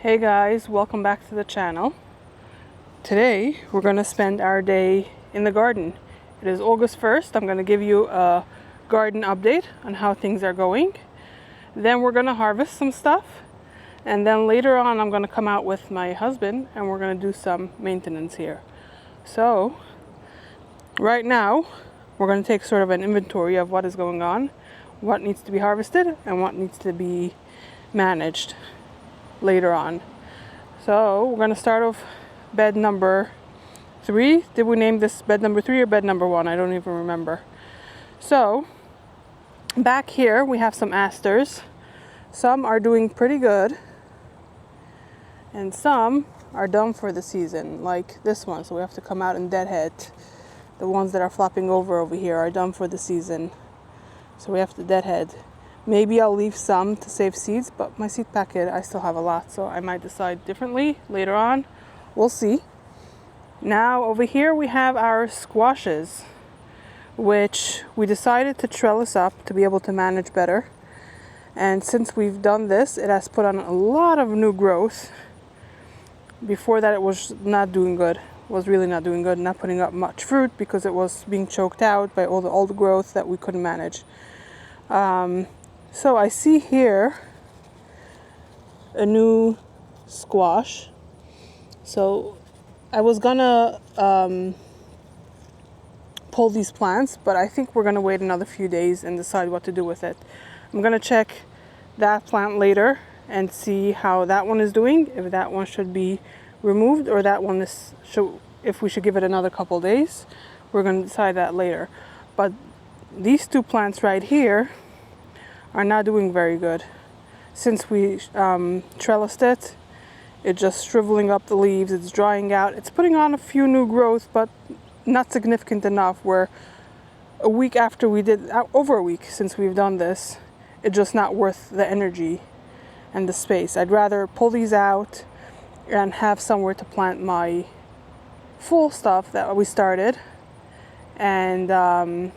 Hey guys, welcome back to the channel. Today we're going to spend our day in the garden. It is August 1st. I'm going to give you a garden update on how things are going. Then we're going to harvest some stuff. And then later on I'm going to come out with my husband and we're going to do some maintenance here. So right now we're going to take sort of an inventory of what is going on, what needs to be harvested and what needs to be managed later on. So we're going to start off bed number 3. Did we name this bed number 3 or bed number 1? I don't even remember. So back here we have some asters. Some are doing pretty good and some are done for the season, like this one. So we have to come out and deadhead. The ones that are flopping over here are done for the season, so we have to deadhead. Maybe I'll leave some to save seeds, but my seed packet, I still have a lot, so I might decide differently later on. We'll see. Now over here we have our squashes, which we decided to trellis up to be able to manage better. And since we've done this, it has put on a lot of new growth. Before that it was not doing good. It was really not doing good, not putting up much fruit because it was being choked out by all the old growth that we couldn't manage. So I see here a new squash. So I was gonna pull these plants, but I think we're gonna wait another few days and decide what to do with it. I'm gonna check that plant later and see how that one is doing, if that one should be removed or that one is if we should give it another couple days. We're gonna decide that later. But these two plants right here are not doing very good. Since we trellised it, it's just shriveling up the leaves, it's drying out, it's putting on a few new growth, but not significant enough where a week after we did, over a week since we've done this, it's just not worth the energy and the space. I'd rather pull these out and have somewhere to plant my full stuff that we started. And I'll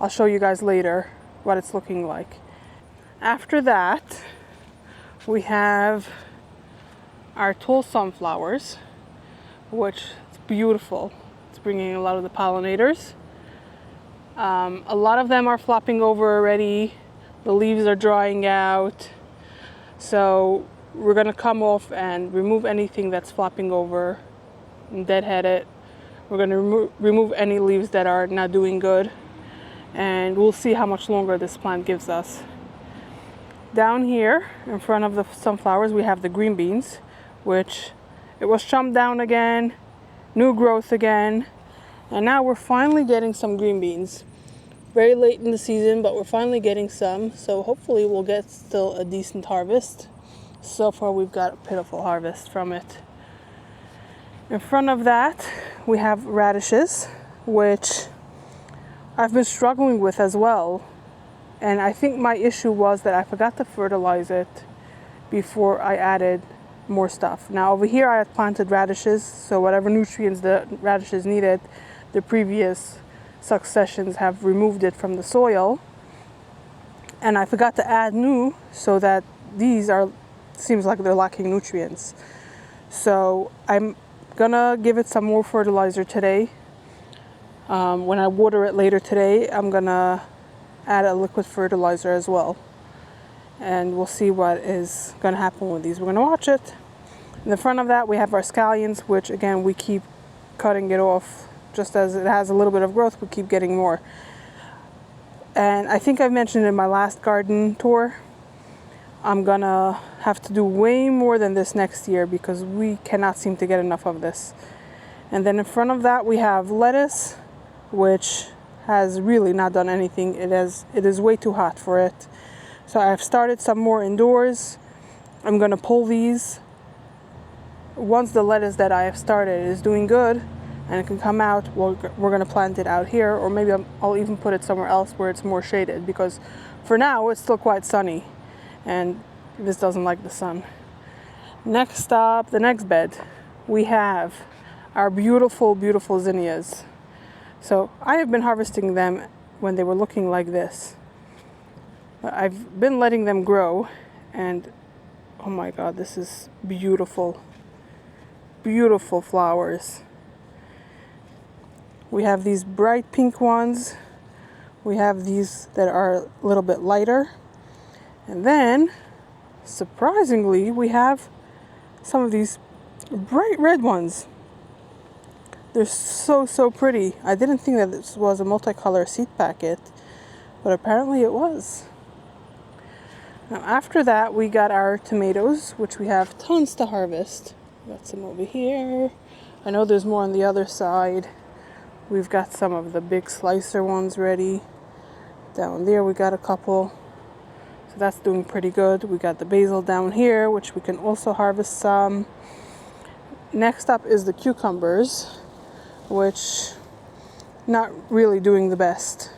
show you guys later what it's looking like. After that, we have our tall sunflowers, which is beautiful. It's bringing a lot of the pollinators. A lot of them are flopping over already. The leaves are drying out. So we're gonna come off and remove anything that's flopping over and deadhead it. We're gonna remove any leaves that are not doing good. And we'll see how much longer this plant gives us. Down here in front of the sunflowers we have the green beans, which it was chomped down again, new growth again, and now we're finally getting some green beans. Very late in the season, but we're finally getting some, so hopefully we'll get still a decent harvest. So far we've got a pitiful harvest from it. In front of that we have radishes, which I've been struggling with as well, and I think my issue was that I forgot to fertilize it before I added more stuff. Now over here I had planted radishes, so whatever nutrients the radishes needed, the previous successions have removed it from the soil, and I forgot to add new, so that these seems like they're lacking nutrients. So I'm gonna give it some more fertilizer today. When I water it later today, I'm gonna add a liquid fertilizer as well, and we'll see what is gonna happen with these. We're gonna watch it. In the front of that we have our scallions, which again we keep cutting it off. Just as it has a little bit of growth, we keep getting more. And I think I've mentioned in my last garden tour, I'm gonna have to do way more than this next year because we cannot seem to get enough of this. And then in front of that we have lettuce, which has really not done anything. It is way too hot for it. So I've started some more indoors. I'm gonna pull these. Once the lettuce that I have started is doing good and it can come out, we're gonna plant it out here, or maybe I'll even put it somewhere else where it's more shaded, because for now it's still quite sunny and this doesn't like the sun. Next up, the next bed, we have our beautiful, beautiful zinnias. So I have been harvesting them when they were looking like this. But I've been letting them grow, and Oh my God, this is beautiful. Beautiful flowers. We have these bright pink ones. We have these that are a little bit lighter. And then, surprisingly, we have some of these bright red ones. They're so, so pretty. I didn't think that this was a multicolor seed packet, but apparently it was. Now after that, we got our tomatoes, which we have tons to harvest. Got some over here. I know there's more on the other side. We've got some of the big slicer ones ready. Down there we got a couple. So that's doing pretty good. We got the basil down here, which we can also harvest some. Next up is the cucumbers, which not really doing the best.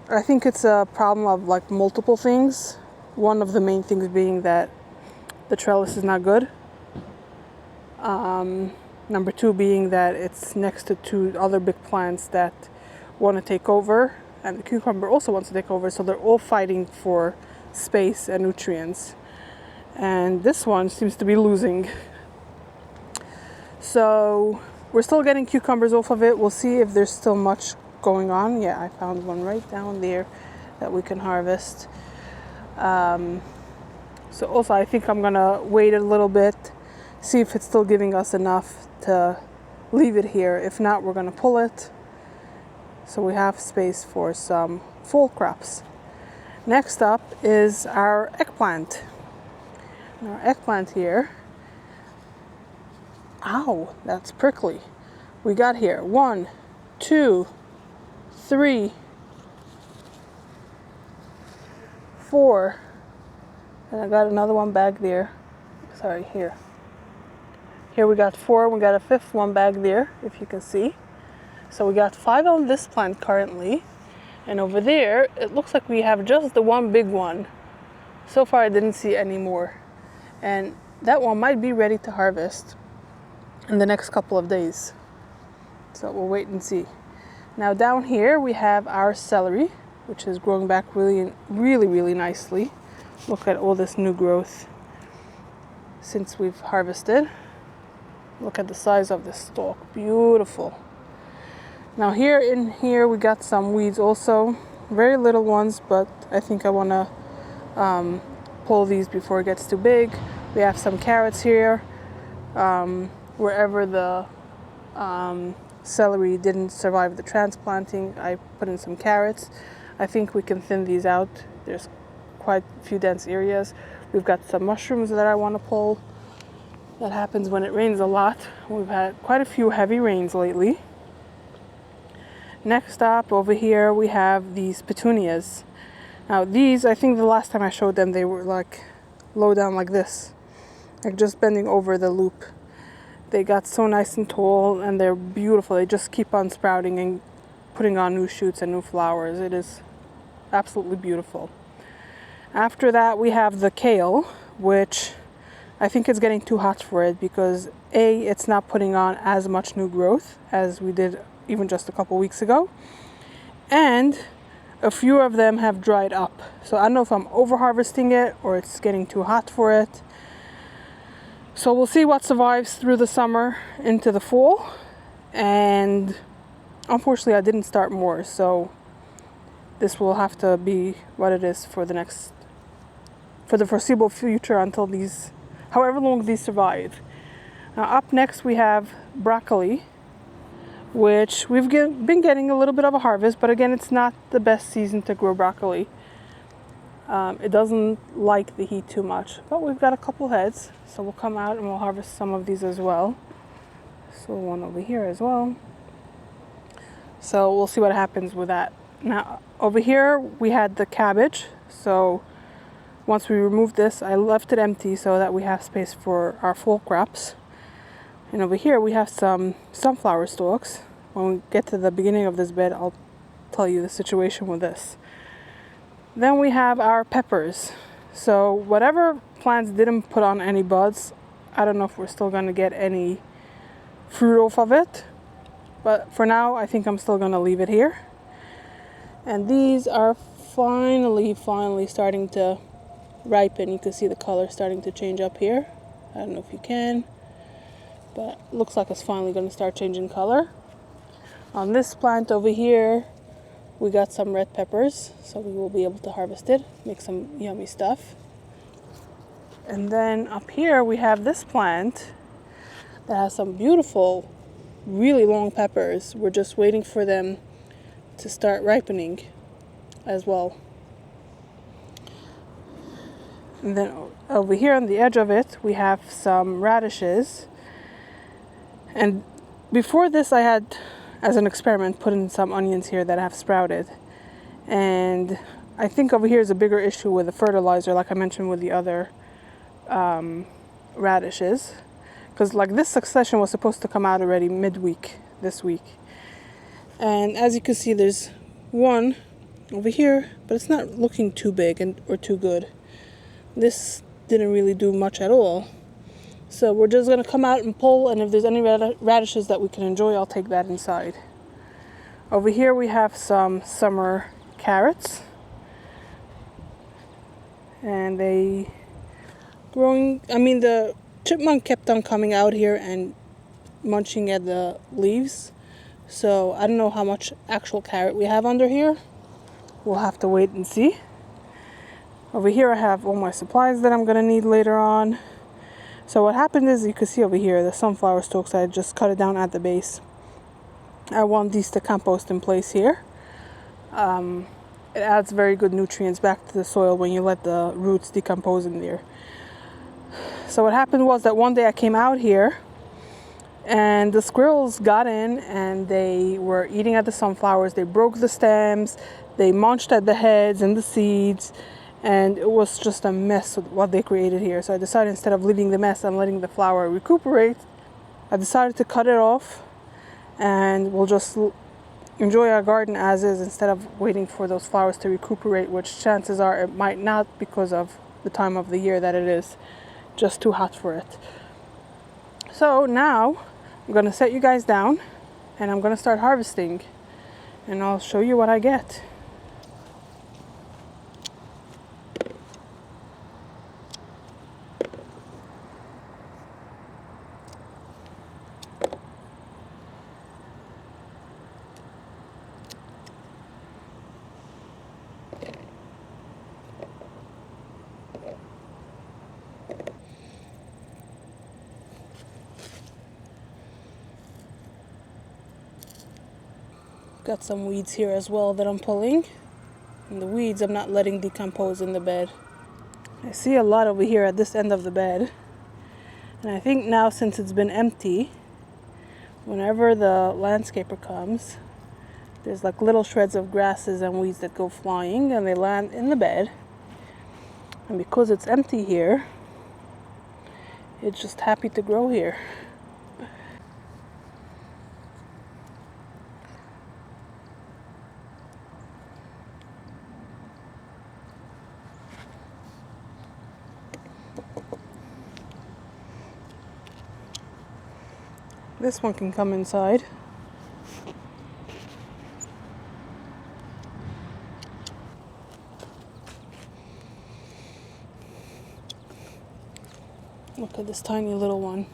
I think it's a problem of like multiple things. One of the main things being that the trellis is not good. Number two being that it's next to two other big plants that want to take over, and the cucumber also wants to take over, so they're all fighting for space and nutrients. And this one seems to be losing. So we're still getting cucumbers off of it. We'll see if there's still much going on. Yeah, I found one right down there that we can harvest. So also I think I'm gonna wait a little bit, see if it's still giving us enough to leave it here. If not, we're gonna pull it so we have space for some fall crops. Next up is our eggplant. Our eggplant here. Ow, that's prickly. We got here 1, 2, 3, 4, and I got another one back there. Sorry, here. Here we got 4, we got a 5th one back there, if you can see. So we got 5 on this plant currently, and over there, it looks like we have just the one big one. So far I didn't see any more. And that one might be ready to harvest in the next couple of days. So we'll wait and see. Now down here we have our celery, which is growing back really nicely. Look at all this new growth since we've harvested. Look at the size of this stalk, beautiful. Now in here we got some weeds also, very little ones, but I think I want to pull these before it gets too big. We have some carrots here. Wherever the celery didn't survive the transplanting, I put in some carrots. I think we can thin these out. There's quite a few dense areas. We've got some mushrooms that I want to pull. That happens when it rains a lot. We've had quite a few heavy rains lately. Next up over here we have these petunias. Now these, I think the last time I showed them, they were like low down like this, like just bending over the loop. They got so nice and tall and they're beautiful. They just keep on sprouting and putting on new shoots and new flowers. It is absolutely beautiful. After that we have the kale, which I think it's getting too hot for it because A, it's not putting on as much new growth as we did even just a couple weeks ago, and a few of them have dried up. So I don't know if I'm over harvesting it or it's getting too hot for it. So we'll see what survives through the summer into the fall. And unfortunately I didn't start more, so this will have to be what it is for the foreseeable future until these, however long these survive. Now up next we have broccoli, which we've been getting a little bit of a harvest, but again, it's not the best season to grow broccoli. It doesn't like the heat too much, but we've got a couple heads, so we'll come out and we'll harvest some of these as well. So one over here as well. So we'll see what happens with that. Now over here we had the cabbage, so once we removed this, I left it empty so that we have space for our fall crops. And over here we have some sunflower stalks. When we get to the beginning of this bed, I'll tell you the situation with this. Then we have our peppers. So whatever plants didn't put on any buds, I don't know if we're still going to get any fruit off of it. But for now, I think I'm still going to leave it here. And these are finally starting to ripen. You can see the color starting to change up here. I don't know if you can, but it looks like it's finally going to start changing color. On this plant over here, we got some red peppers, so we will be able to harvest it, make some yummy stuff. And then up here we have this plant that has some beautiful, really long peppers. We're just waiting for them to start ripening as well. And then over here on the edge of it, we have some radishes. And before this, I had, as an experiment, put in some onions here that have sprouted. And I think over here is a bigger issue with the fertilizer, like I mentioned with the other radishes. Because like this succession was supposed to come out already midweek, this week. And as you can see, there's one over here, but it's not looking too big or too good. This didn't really do much at all. So we're just going to come out and pull, and if there's any radishes that we can enjoy, I'll take that inside. Over here we have some summer carrots. And the chipmunk kept on coming out here and munching at the leaves. So I don't know how much actual carrot we have under here. We'll have to wait and see. Over here I have all my supplies that I'm going to need later on. So what happened is, you can see over here, the sunflower stalks, I just cut it down at the base. I want these to compost in place here. It adds very good nutrients back to the soil when you let the roots decompose in there. So what happened was that one day I came out here and the squirrels got in and they were eating at the sunflowers. They broke the stems, they munched at the heads and the seeds, and it was just a mess with what they created here. So I decided, instead of leaving the mess and letting the flower recuperate, I decided to cut it off, and we'll just enjoy our garden as is instead of waiting for those flowers to recuperate, which chances are it might not, because of the time of the year that it is just too hot for it. So now I'm going to set you guys down and I'm going to start harvesting, and I'll show you what I get. Got some weeds here as well that I'm pulling. And the weeds I'm not letting decompose in the bed. I see a lot over here at this end of the bed. And I think now, since it's been empty, whenever the landscaper comes, there's like little shreds of grasses and weeds that go flying and they land in the bed. And because it's empty here, it's just happy to grow here. This one can come inside. Look at this tiny little one.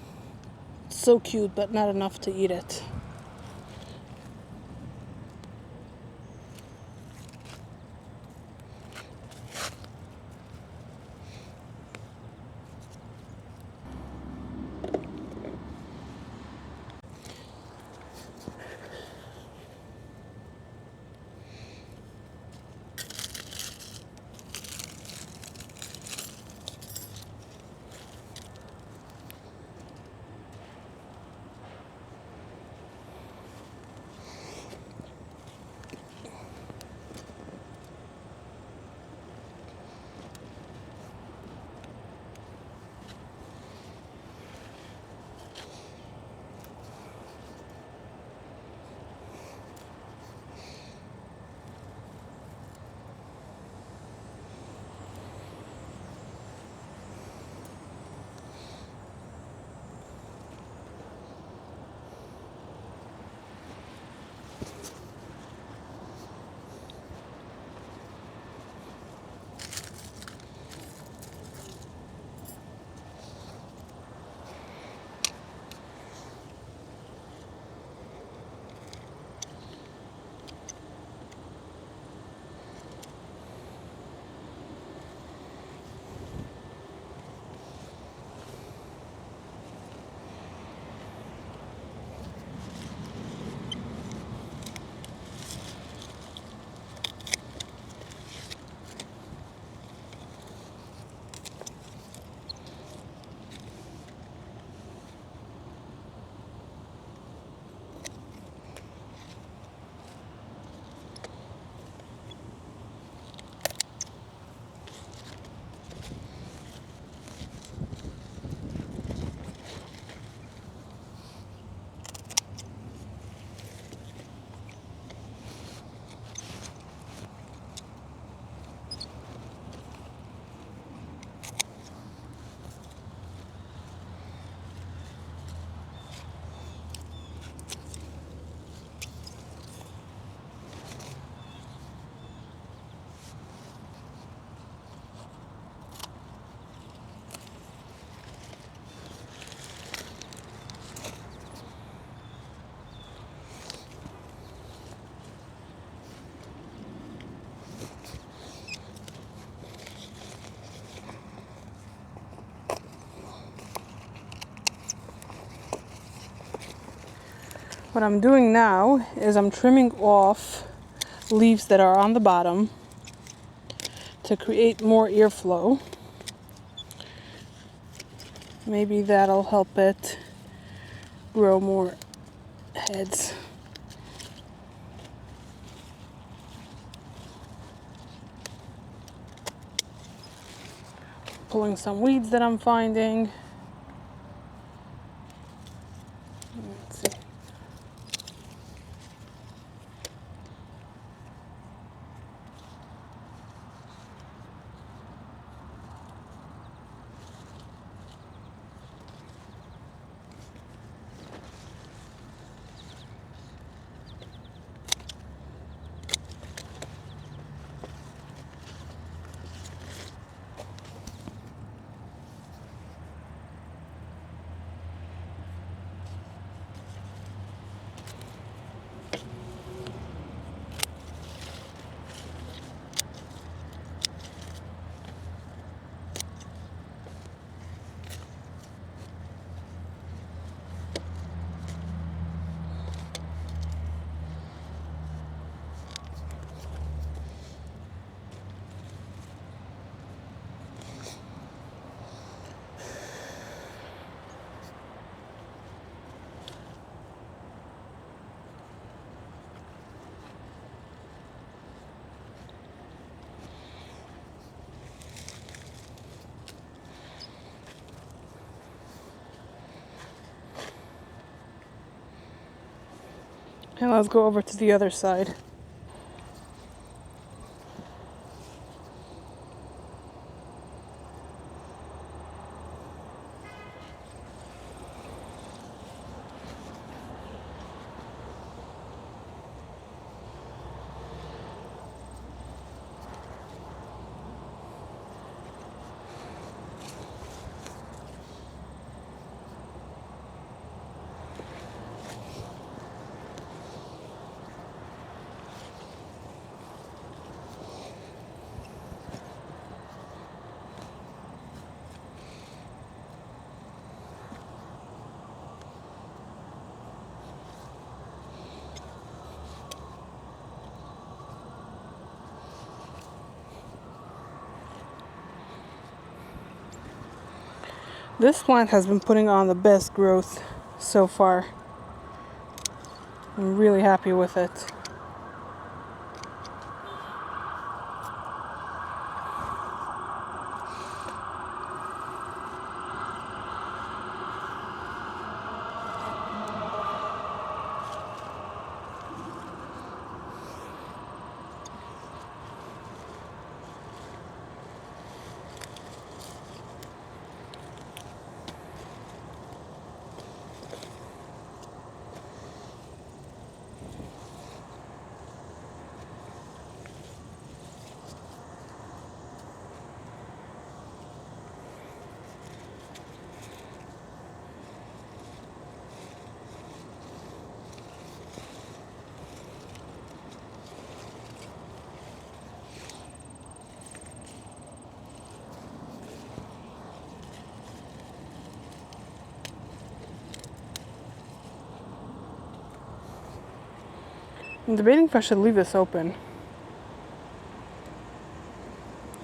It's so cute, but not enough to eat it. What I'm doing now is I'm trimming off leaves that are on the bottom to create more airflow. Maybe that'll help it grow more heads. Pulling some weeds that I'm finding. Let's see. And let's go over to the other side. This plant has been putting on the best growth so far. I'm really happy with it. I'm debating if I should leave this open,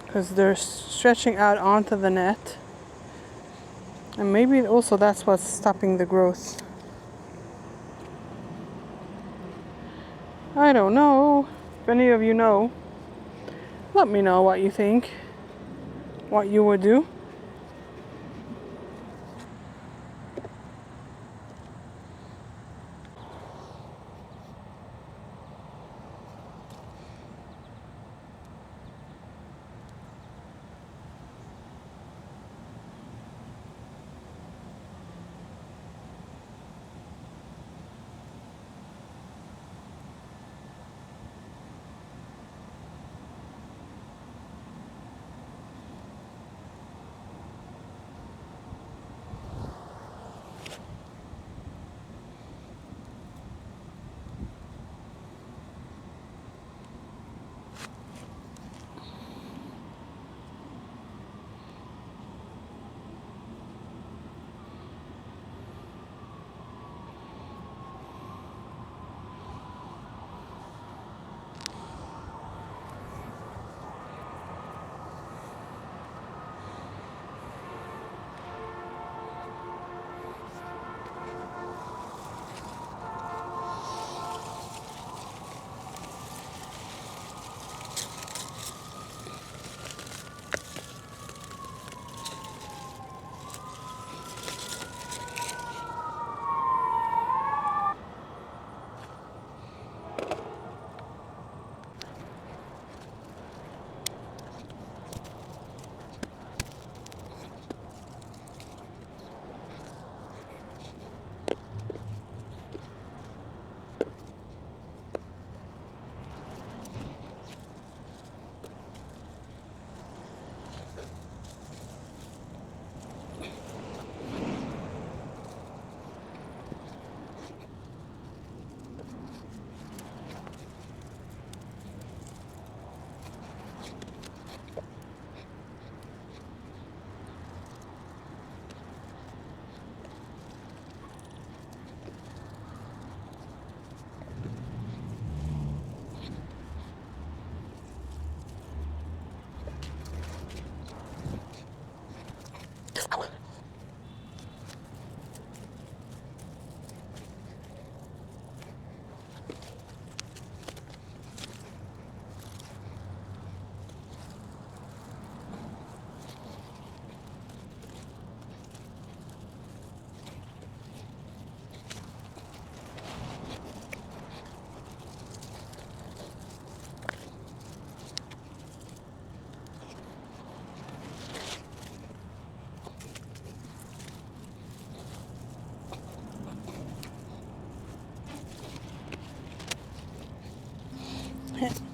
because they're stretching out onto the net, and maybe also that's what's stopping the growth. I don't know. If any of you know, let me know what you think, what you would do.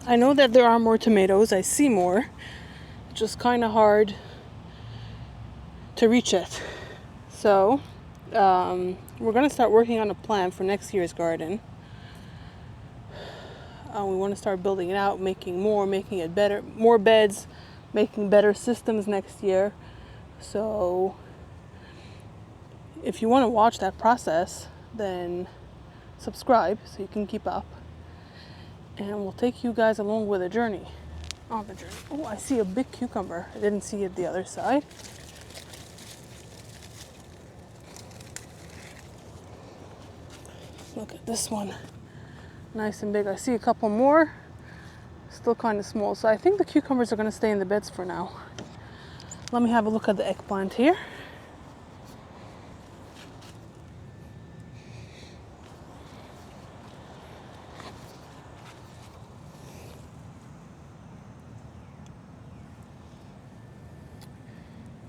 I know that there are more tomatoes. I see more. Just kind of hard to reach it. So we're going to start working on a plan for next year's garden. We want to start building it out, making it better, more beds, making better systems next year. So if you want to watch that process, then subscribe so you can keep up. And we'll take you guys along with a journey. On the journey. Oh, I see a big cucumber. I didn't see it the other side. Look at this one. Nice and big. I see a couple more. Still kind of small. So I think the cucumbers are going to stay in the beds for now. Let me have a look at the eggplant here.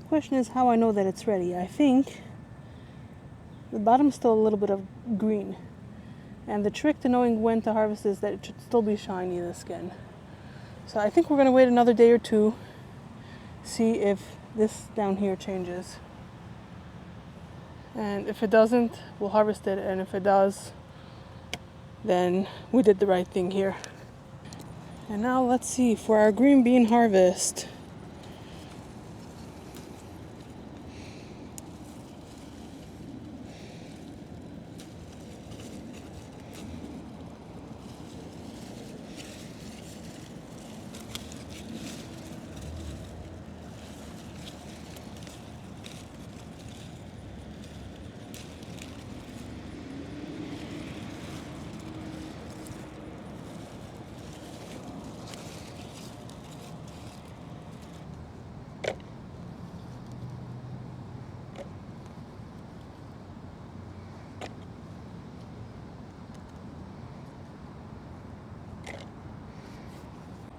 Question is how I know that it's ready. I think the bottom's still a little bit of green, and the trick to knowing when to harvest is that it should still be shiny, the skin. So I think we're going to wait another day or two, see if this down here changes, and if it doesn't, we'll harvest it, and if it does, then we did the right thing here. And now let's see for our green bean harvest.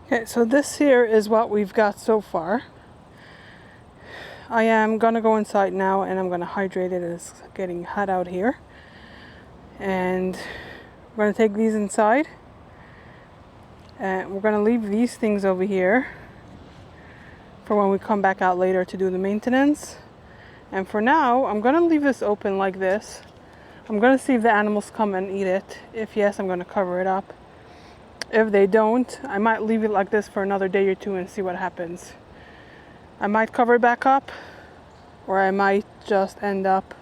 Okay, so this here is what we've got so far. I am gonna go inside now and I'm gonna hydrate it. It's getting hot out here. And we're gonna take these inside. And we're gonna leave these things over here for when we come back out later to do the maintenance. And for now, I'm gonna leave this open like this. I'm gonna see if the animals come and eat it. If yes, I'm gonna cover it up. If they don't, I might leave it like this for another day or two and see what happens. I might cover it back up, or I might just end up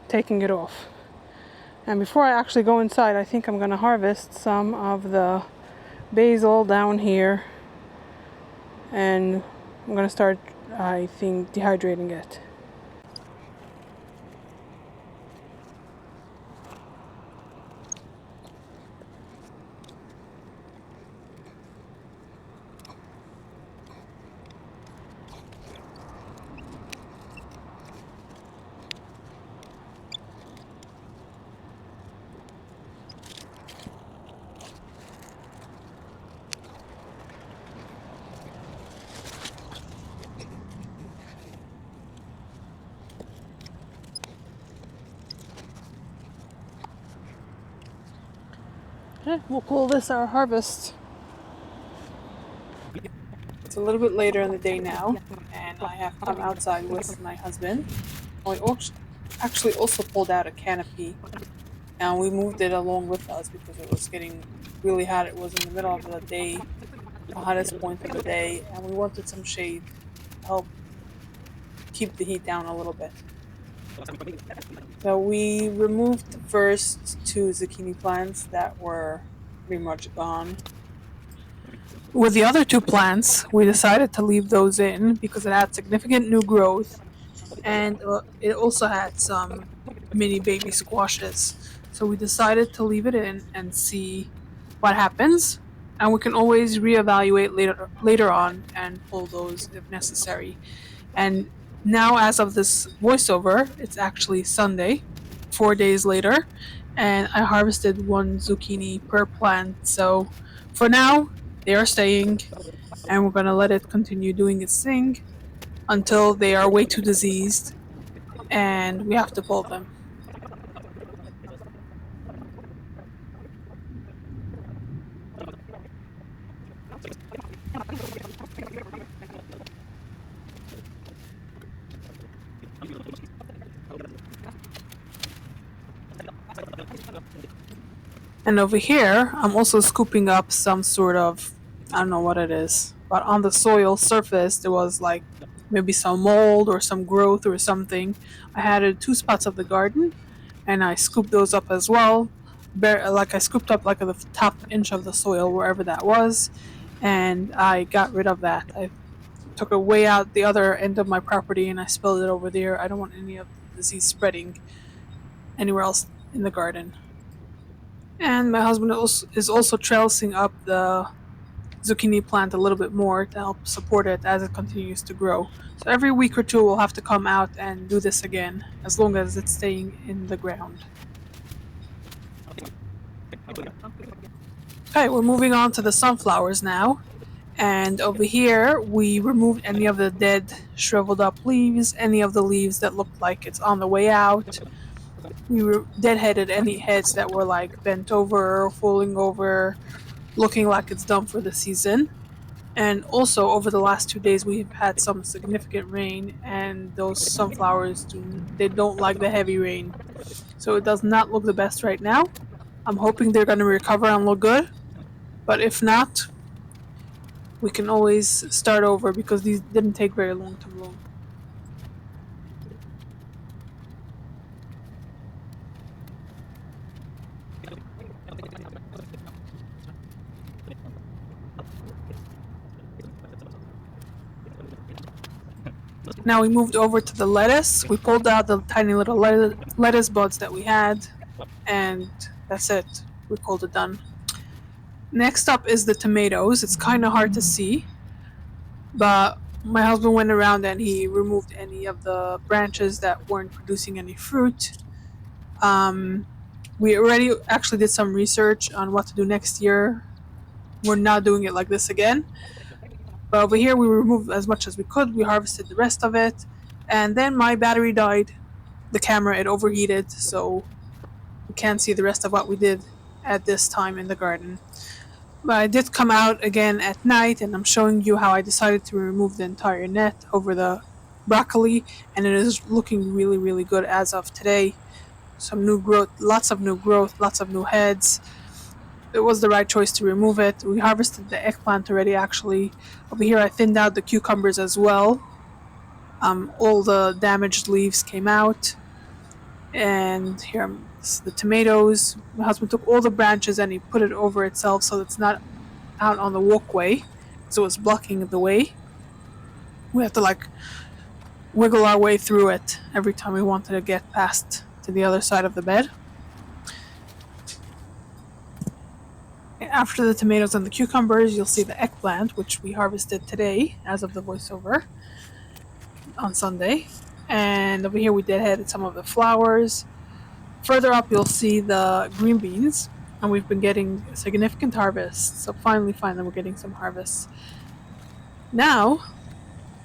taking it off. And before I actually go inside, I think I'm going to harvest some of the basil down here. And I'm going to start, I think, dehydrating it. Okay, we'll call this our harvest. It's a little bit later in the day now, and I have come outside with my husband. We actually also pulled out a canopy, and we moved it along with us because it was getting really hot. It was in the middle of the day, the hottest point of the day, and we wanted some shade to help keep the heat down a little bit. So we removed the first two zucchini plants that were pretty much gone. With the other two plants, we decided to leave those in because it had significant new growth, and it also had some mini baby squashes. So we decided to leave it in and see what happens. And we can always reevaluate later on and pull those if necessary. And now, as of this voiceover, it's actually Sunday, 4 days later, and I harvested one zucchini per plant. So for now, they are staying, and we're gonna let it continue doing its thing until they are way too diseased and we have to pull them. And over here, I'm also scooping up some sort of, I don't know what it is, but on the soil surface, there was like maybe some mold or some growth or something. I had it 2 spots of the garden and I scooped those up as well. Like I scooped up like the top inch of the soil, wherever that was, and I got rid of that. I took it way out the other end of my property and I spilled it over there. I don't want any of the disease spreading anywhere else in the garden. And my husband is also trellising up the zucchini plant a little bit more to help support it as it continues to grow. So every week or two we'll have to come out and do this again, as long as it's staying in the ground. Okay, we're moving on to the sunflowers now. And over here, we removed any of the dead, shriveled up leaves, any of the leaves that looked like it's on the way out. We deadheaded any heads that were like bent over, falling over, looking like it's done for the season. And also, over the last 2 days, we've had some significant rain, and those sunflowers they don't like the heavy rain, so it does not look the best right now. I'm hoping they're going to recover and look good, but if not, we can always start over because these didn't take very long to bloom. Now we moved over to the lettuce. We pulled out the tiny little lettuce buds that we had, and that's it. We called it done. Next up is the tomatoes. It's kind of hard to see, but my husband went around and he removed any of the branches that weren't producing any fruit. We already actually did some research on what to do next year. We're not doing it like this again. But over here, we removed as much as we could. We harvested the rest of it. And then my battery died. The camera, it overheated, so we can't see the rest of what we did at this time in the garden. But I did come out again at night, and I'm showing you how I decided to remove the entire net over the broccoli, and it is looking really, really good as of today. Some new growth, lots of new heads. It was the right choice to remove it. We harvested the eggplant already, actually. Over here, I thinned out the cucumbers as well. All the damaged leaves came out. And here, the tomatoes. My husband took all the branches and he put it over itself so it's not out on the walkway, so it was blocking the way. We have to like wiggle our way through it every time we wanted to get past to the other side of the bed. After the tomatoes and the cucumbers, you'll see the eggplant, which we harvested today as of the voiceover on Sunday. And over here we deadheaded some of the flowers. Further up, you'll see the green beans, and we've been getting significant harvests. So finally, we're getting some harvests. Now,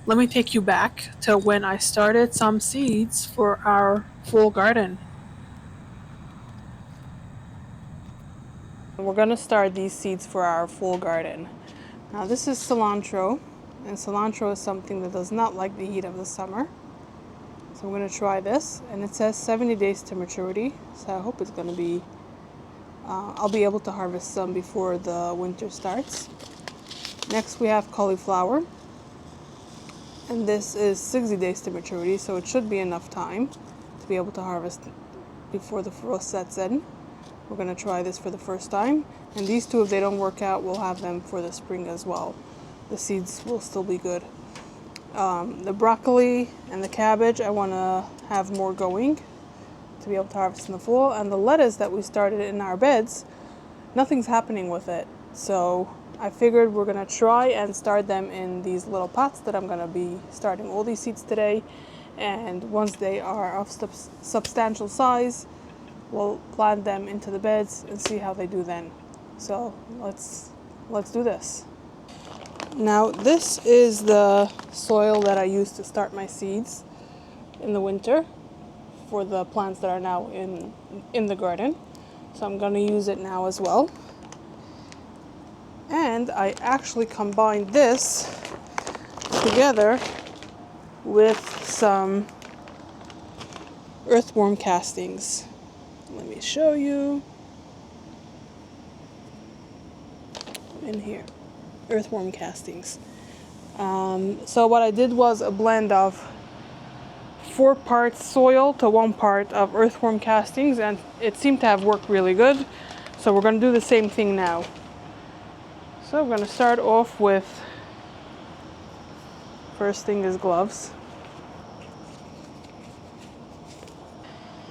let me take you back to when I started some seeds for our full garden. We're going to start these seeds for our full garden. Now this is cilantro, and cilantro is something that does not like the heat of the summer. So I'm going to try this, and it says 70 days to maturity, so I hope it's going to be, I'll be able to harvest some before the winter starts. Next we have cauliflower, and this is 60 days to maturity, so it should be enough time to be able to harvest before the frost sets in. We're gonna try this for the first time. And these two, if they don't work out, we'll have them for the spring as well. The seeds will still be good. The broccoli and the cabbage, I wanna have more going to be able to harvest in the fall. And the lettuce that we started in our beds, nothing's happening with it. So I figured we're gonna try and start them in these little pots that I'm gonna be starting all these seeds today. And once they are of substantial size, we'll plant them into the beds and see how they do then. So let's do this. Now this is the soil that I use to start my seeds in the winter for the plants that are now in the garden. So I'm going to use it now as well. And I actually combined this together with some earthworm castings. Let me show you. In here, earthworm castings. So what I did was a blend of 4 parts soil to 1 part of earthworm castings, and it seemed to have worked really good. So we're going to do the same thing now. So we're going to start off with, first thing is gloves.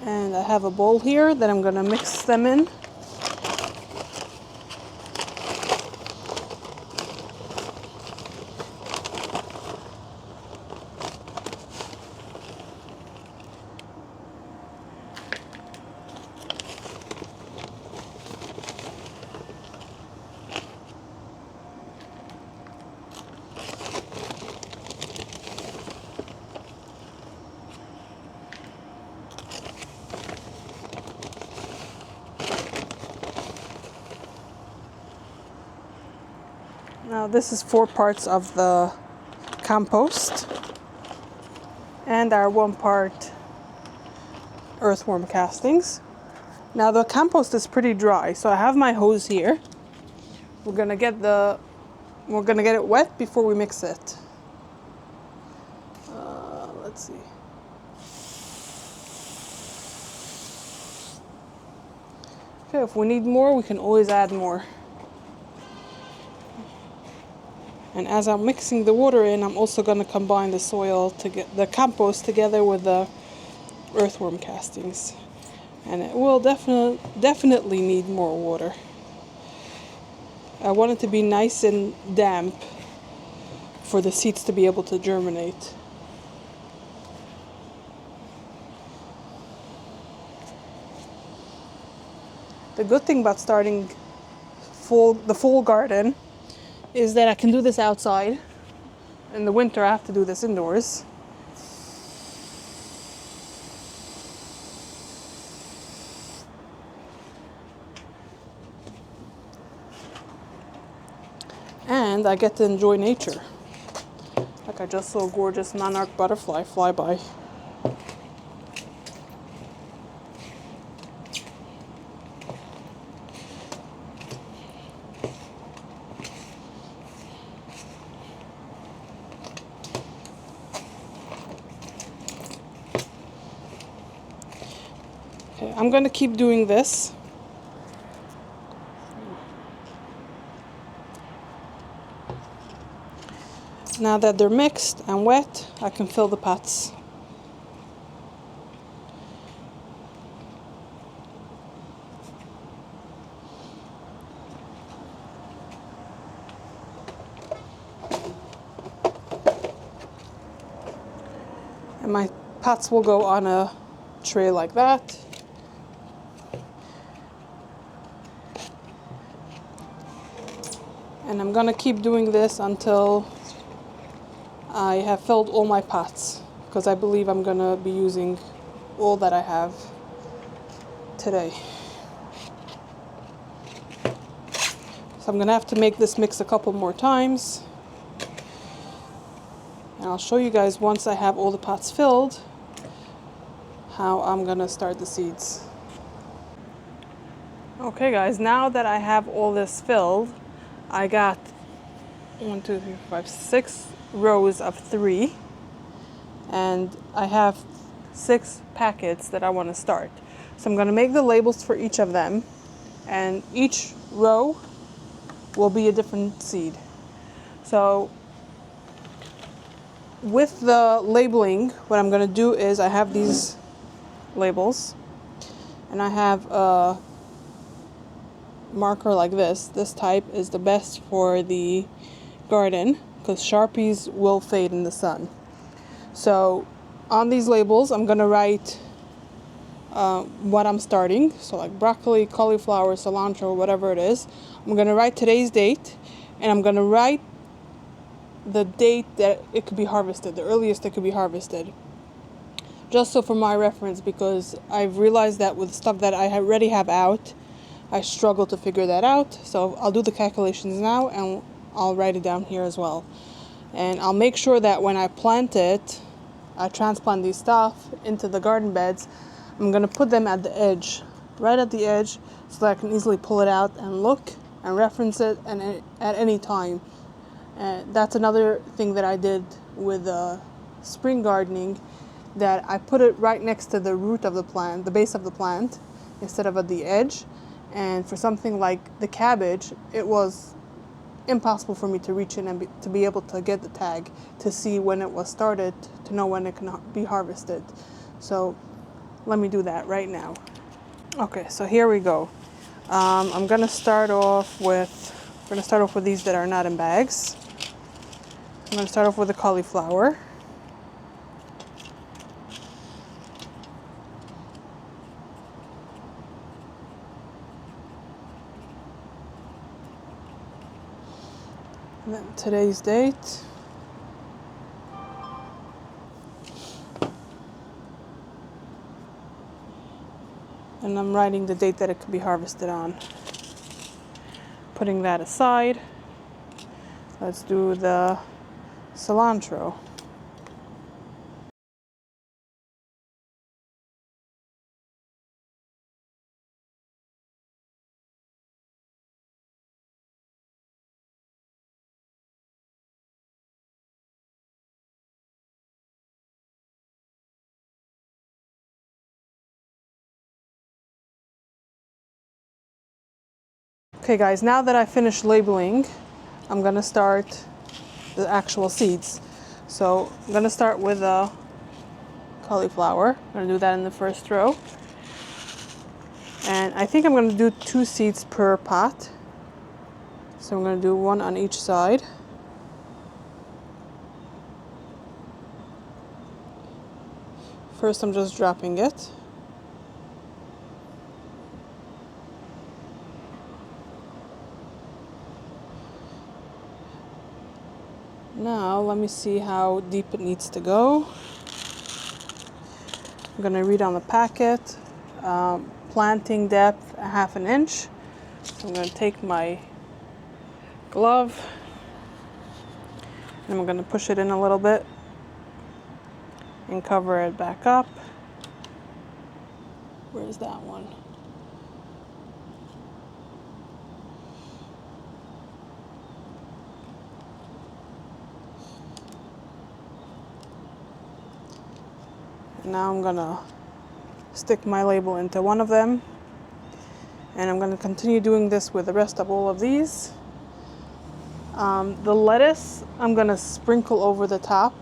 And I have a bowl here that I'm going to mix them in. Now this is 4 parts of the compost and our 1 part earthworm castings. Now the compost is pretty dry, so I have my hose here. We're gonna get it wet before we mix it. Let's see. Okay, if we need more, we can always add more. And as I'm mixing the water in, I'm also going to combine the soil to get the compost together with the earthworm castings. And it will definitely need more water. I want it to be nice and damp for the seeds to be able to germinate. The good thing about starting the fall garden is that I can do this outside. In the winter, I have to do this indoors. And I get to enjoy nature. Like I just saw a gorgeous monarch butterfly fly by. Okay, I'm going to keep doing this. Now that they're mixed and wet, I can fill the pots. And my pots will go on a tray like that. And I'm gonna keep doing this until I have filled all my pots, because I believe I'm gonna be using all that I have today. So I'm gonna have to make this mix a couple more times. And I'll show you guys once I have all the pots filled how I'm gonna start the seeds. Okay guys, now that I have all this filled, I got 1, 2, 3, 4, 5, 6 rows of 3, and I have 6 packets that I want to start. So I'm going to make the labels for each of them, and each row will be a different seed. So with the labeling, what I'm going to do is I have these labels, and I have a marker like this. This type is the best for the garden because Sharpies will fade in the sun. So on these labels, I'm going to write what I'm starting. So like broccoli, cauliflower, cilantro, whatever it is. I'm going to write today's date, and I'm going to write the date that it could be harvested, the earliest it could be harvested. Just so for my reference, because I've realized that with stuff that I already have out, I struggle to figure that out. So I'll do the calculations now, and I'll write it down here as well. And I'll make sure that when I plant it, I transplant these stuff into the garden beds, I'm going to put them at the edge, right at the edge, so that I can easily pull it out and look and reference it and at any time. And that's another thing that I did with spring gardening, that I put it right next to the root of the plant, the base of the plant, instead of at the edge. And for something like the cabbage, it was impossible for me to reach in and to be able to get the tag to see when it was started, to know when it can be harvested. So let me do that right now. Okay, so here we go. I'm gonna start off with these that are not in bags. I'm gonna start off with the cauliflower. And then today's date. And I'm writing the date that it could be harvested on. Putting that aside, let's do the cilantro. Okay guys, now that I finished labeling, I'm gonna start the actual seeds. So I'm gonna start with the cauliflower. I'm gonna do that in the first row. And I think I'm gonna do 2 seeds per pot. So I'm gonna do 1 on each side. First I'm just dropping it. Now let me see how deep it needs to go. I'm gonna read on the packet, planting depth 1/2 inch. So I'm gonna take my glove and I'm gonna push it in a little bit and cover it back up. Where's that one? Now I'm gonna stick my label into one of them, and I'm gonna continue doing this with the rest of all of these. The lettuce, I'm gonna sprinkle over the top.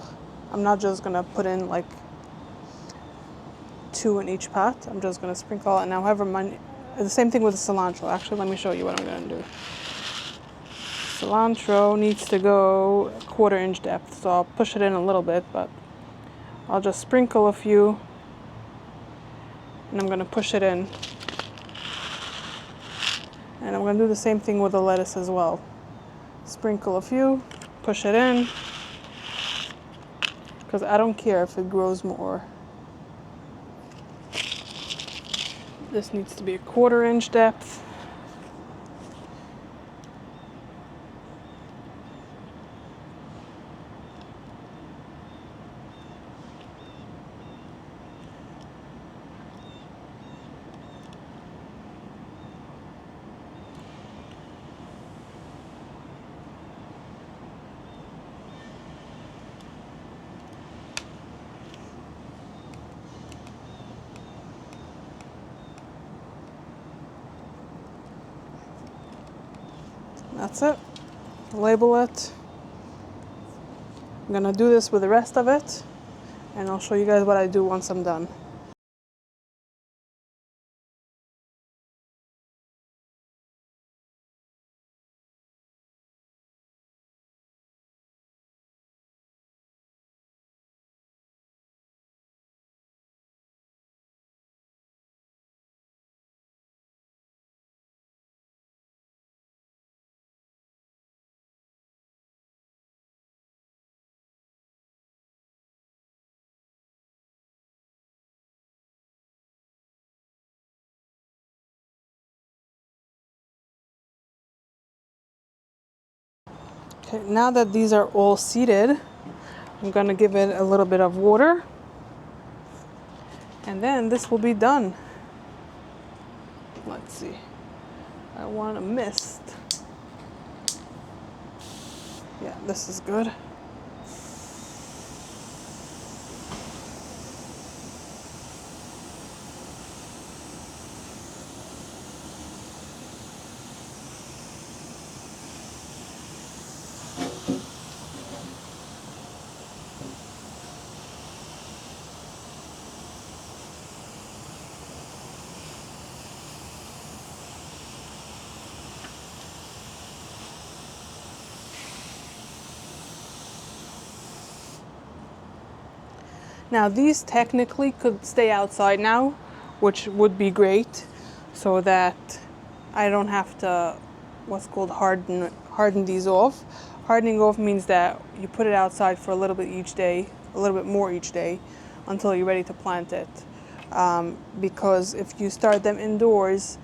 I'm not just gonna put in like 2 in each pot. I'm just gonna sprinkle it. Now, however, the same thing with the cilantro. Actually, let me show you what I'm gonna do. Cilantro needs to go 1/4 inch depth, so I'll push it in a little bit, but I'll just sprinkle a few, and I'm gonna push it in. And I'm gonna do the same thing with the lettuce as well. Sprinkle a few, push it in, because I don't care if it grows more. This needs to be a 1/4 inch depth. That's it. Label it. I'm gonna do this with the rest of it, and I'll show you guys what I do once I'm done. Okay, now that these are all seated, I'm gonna give it a little bit of water, and then this will be done. Let's see. I want a mist. Yeah, this is good. Now these technically could stay outside now, which would be great, so that I don't have to, what's called harden these off. Hardening off means that you put it outside for a little bit each day, a little bit more each day, until you're ready to plant it. Because if you start them indoors,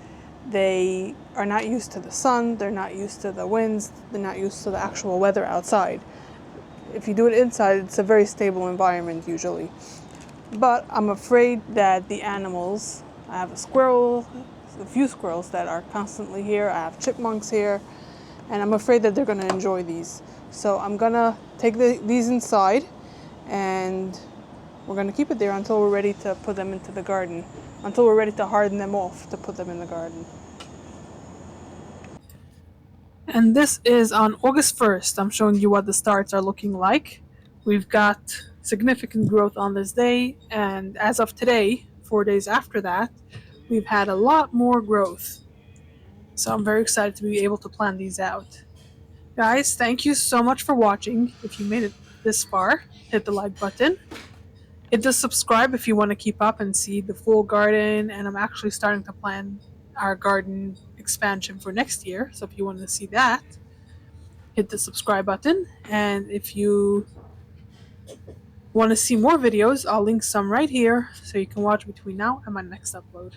they are not used to the sun, they're not used to the winds, they're not used to the actual weather outside. If you do it inside, it's a very stable environment usually. But I'm afraid that the animals, I have a few squirrels that are constantly here, I have chipmunks here, and I'm afraid that they're gonna enjoy these. So I'm gonna take these inside, and we're gonna keep it there until we're ready to put them into the garden, until we're ready to harden them off to put them in the garden. And this is on August 1st. I'm showing you what the starts are looking like. We've got significant growth on this day, and as of today, 4 days after that, we've had a lot more growth. So I'm very excited to be able to plan these out. Guys, thank you so much for watching. If you made it this far, hit the like button. Hit the subscribe if you want to keep up and see the full garden, and I'm actually starting to plan our garden expansion for next year. So if you want to see that, hit the subscribe button. And if you want to see more videos, I'll link some right here so you can watch between now and my next upload.